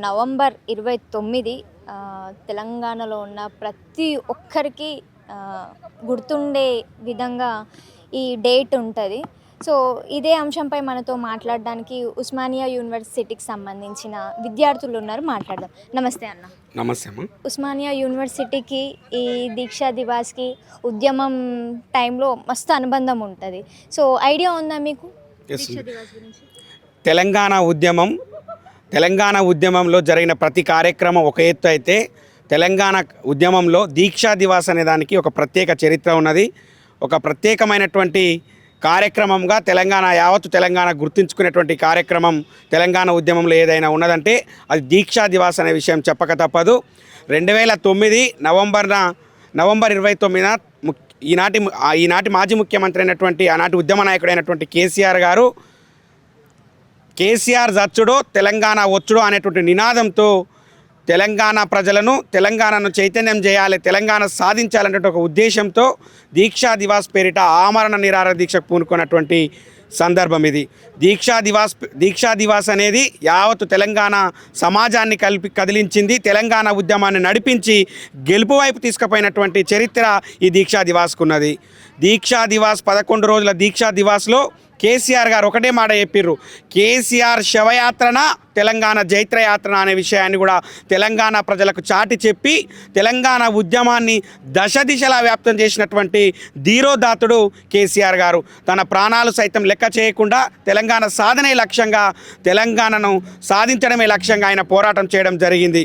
November 29 తెలంగాణలో ఉన్న ప్రతి ఒక్కరికి గుర్తుండే విధంగా ఈ డేట్ ఉంటుంది. సో ఇదే అంశంపై మనతో మాట్లాడడానికి ఉస్మానియా యూనివర్సిటీకి సంబంధించిన విద్యార్థులు ఉన్నారు. మాట్లాడదాం. నమస్తే అన్న. నమస్తే అమ్మ. ఉస్మానియా యూనివర్సిటీకి ఈ దీక్షా దివాస్కి ఉద్యమం టైంలో మస్తు అనుబంధం ఉంటుంది. సో ఐడియా ఉందా మీకు దీక్షా దివాస్ గురించి? తెలంగాణ ఉద్యమంలో జరిగిన ప్రతి కార్యక్రమం ఒక ఎత్తు అయితే తెలంగాణ ఉద్యమంలో దీక్షా దివాస్ అనే దానికి ఒక ప్రత్యేక చరిత్ర ఉన్నది. ఒక ప్రత్యేకమైనటువంటి కార్యక్రమంగా తెలంగాణ గుర్తుంచుకునేటువంటి కార్యక్రమం తెలంగాణ ఉద్యమంలో ఏదైనా ఉన్నదంటే అది దీక్షా దివాస్ అనే విషయం చెప్పక తప్పదు. 2009 నవంబర్ 29న ఈనాటి మాజీ ముఖ్యమంత్రి అయినటువంటి ఆనాటి ఉద్యమ నాయకుడైనటువంటి కేసీఆర్ జచ్చుడో తెలంగాణ వచ్చుడో అనేటువంటి నినాదంతో తెలంగాణ ప్రజలను తెలంగాణను చైతన్యం చేయాలి, తెలంగాణ సాధించాలనే ఒక ఉద్దేశంతో దీక్షా దివాస్ పేరిట ఆమరణ నిరాహార దీక్షకు పూనుకున్నటువంటి సందర్భం ఇది. దీక్షా దివాస్ అనేది యావత్తు తెలంగాణ సమాజాన్ని కదిలించింది, తెలంగాణ ఉద్యమాన్ని నడిపించి గెలుపు వైపు తీసుకుపోయినటువంటి చరిత్ర ఈ దీక్షా దివాస్కున్నది. దీక్షా దివాస్ 11 రోజుల దీక్షా దివాస్లో కేసీఆర్ గారు ఒకటే మాట చెప్పిర్రు, కేసీఆర్ శవయాత్రన తెలంగాణ జైత్రయాత్ర అనే విషయాన్ని కూడా తెలంగాణ ప్రజలకు చాటి చెప్పి తెలంగాణ ఉద్యమాన్ని దశదిశలా వ్యాప్తం చేసినటువంటి ధీరోదాతుడు కేసీఆర్ గారు. తన ప్రాణాలు సైతం లెక్క చేయకుండా తెలంగాణ సాధనే లక్ష్యంగా, తెలంగాణను సాధించడమే లక్ష్యంగా ఆయన పోరాటం చేయడం జరిగింది.